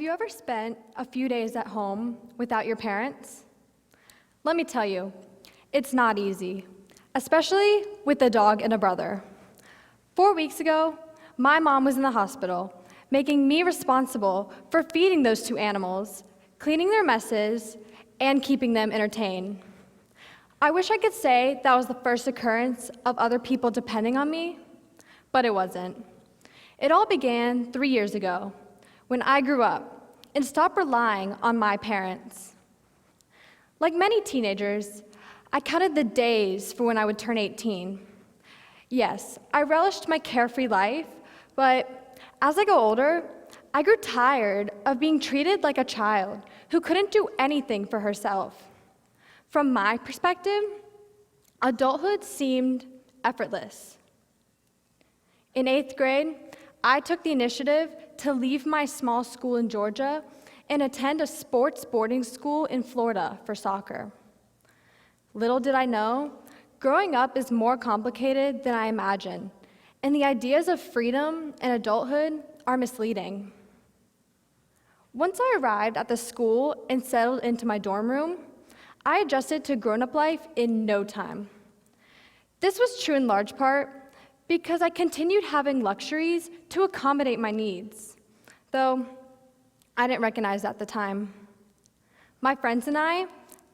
Have you ever spent a few days at home without your parents? Let me tell you, it's not easy, especially with a dog and a brother. 4 weeks ago, my mom was in the hospital, making me responsible for feeding those two animals, cleaning their messes, and keeping them entertained. I wish I could say that was the first occurrence of other people depending on me, but it wasn't. It all began 3 years ago, when I grew up and stopped relying on my parents. Like many teenagers, I counted the days for when I would turn 18. Yes, I relished my carefree life, but as I got older, I grew tired of being treated like a child who couldn't do anything for herself. From my perspective, adulthood seemed effortless. In 8th grade, I took the initiative to leave my small school in Georgia and attend a sports boarding school in Florida for soccer. Little did I know, growing up is more complicated than I imagined, and the ideas of freedom and adulthood are misleading. Once I arrived at the school and settled into my dorm room, I adjusted to grown-up life in no time. This was true in large part because I continued having luxuries to accommodate my needs, though I didn't recognize that at the time. My friends and I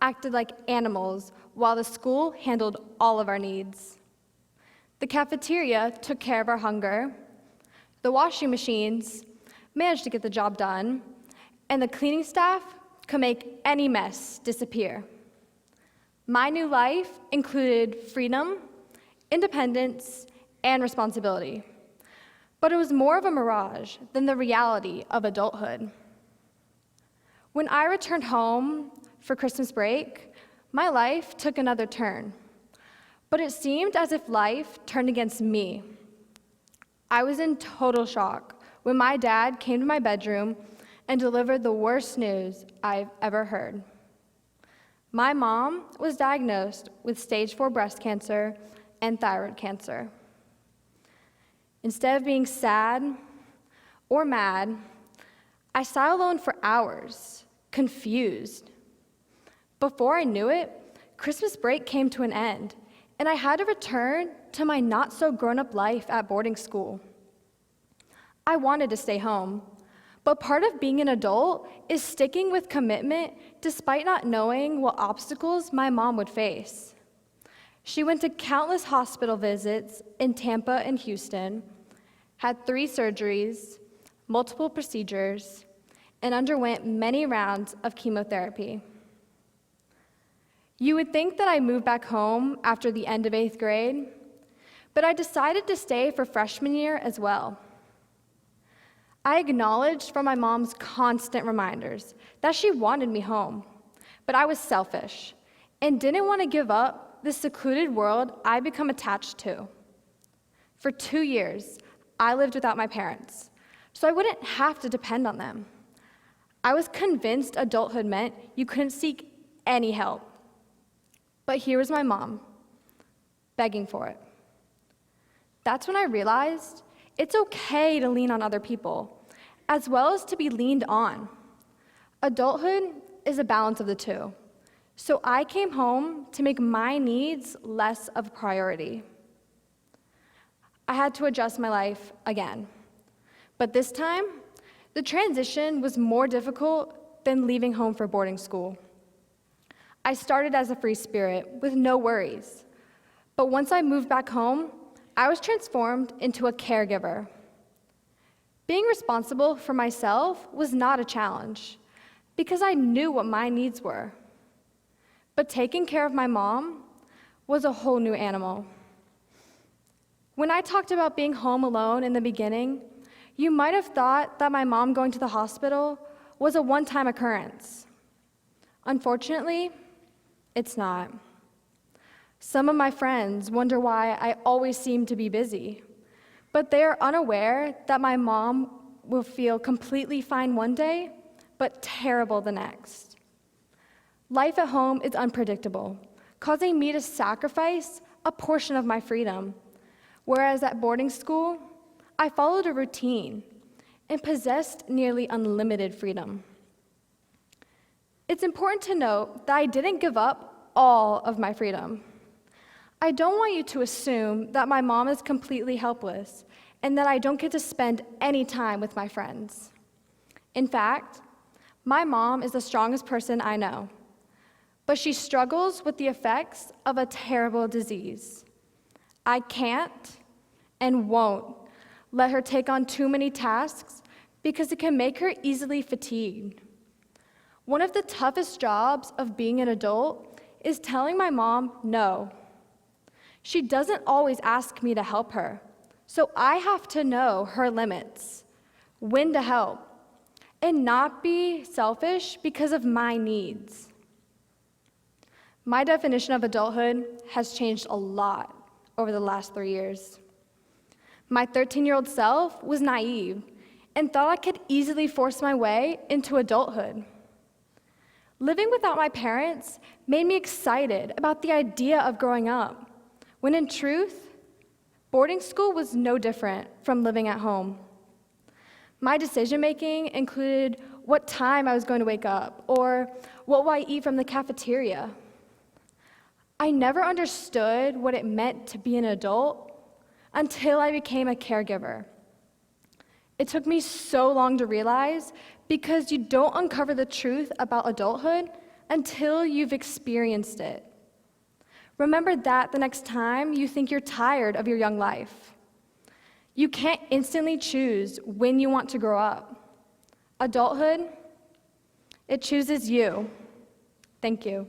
acted like animals while the school handled all of our needs. The cafeteria took care of our hunger, the washing machines managed to get the job done, and the cleaning staff could make any mess disappear. My new life included freedom, independence, and responsibility. But it was more of a mirage than the reality of adulthood. When I returned home for Christmas break, my life took another turn. But it seemed as if life turned against me. I was in total shock when my dad came to my bedroom and delivered the worst news I've ever heard. My mom was diagnosed with stage 4 breast cancer and thyroid cancer. Instead of being sad or mad, I sat alone for hours, confused. Before I knew it, Christmas break came to an end, and I had to return to my not-so-grown-up life at boarding school. I wanted to stay home, but part of being an adult is sticking with commitment despite not knowing what obstacles my mom would face. She went to countless hospital visits in Tampa and Houston, had 3 surgeries, multiple procedures, and underwent many rounds of chemotherapy. You would think that I moved back home after the end of 8th grade, but I decided to stay for freshman year as well. I acknowledged from my mom's constant reminders that she wanted me home, but I was selfish and didn't want to give up the secluded world I'd become attached to. For 2 years, I lived without my parents, so I wouldn't have to depend on them. I was convinced adulthood meant you couldn't seek any help. But here was my mom, begging for it. That's when I realized it's okay to lean on other people, as well as to be leaned on. Adulthood is a balance of the two. So I came home to make my needs less of a priority. I had to adjust my life again. But this time, the transition was more difficult than leaving home for boarding school. I started as a free spirit with no worries. But once I moved back home, I was transformed into a caregiver. Being responsible for myself was not a challenge because I knew what my needs were. But taking care of my mom was a whole new animal. When I talked about being home alone in the beginning, you might have thought that my mom going to the hospital was a one-time occurrence. Unfortunately, it's not. Some of my friends wonder why I always seem to be busy, but they are unaware that my mom will feel completely fine one day, but terrible the next. Life at home is unpredictable, causing me to sacrifice a portion of my freedom. Whereas at boarding school, I followed a routine, and possessed nearly unlimited freedom. It's important to note that I didn't give up all of my freedom. I don't want you to assume that my mom is completely helpless and that I don't get to spend any time with my friends. In fact, my mom is the strongest person I know, but she struggles with the effects of a terrible disease. I can't and won't let her take on too many tasks because it can make her easily fatigued. One of the toughest jobs of being an adult is telling my mom no. She doesn't always ask me to help her, so I have to know her limits, when to help, and not be selfish because of my needs. My definition of adulthood has changed a lot over the last 3 years. My 13-year-old self was naive and thought I could easily force my way into adulthood. Living without my parents made me excited about the idea of growing up, when in truth, boarding school was no different from living at home. My decision-making included what time I was going to wake up or what will I eat from the cafeteria. I never understood what it meant to be an adult until I became a caregiver. It took me so long to realize because you don't uncover the truth about adulthood until you've experienced it. Remember that the next time you think you're tired of your young life. You can't instantly choose when you want to grow up. Adulthood, it chooses you. Thank you.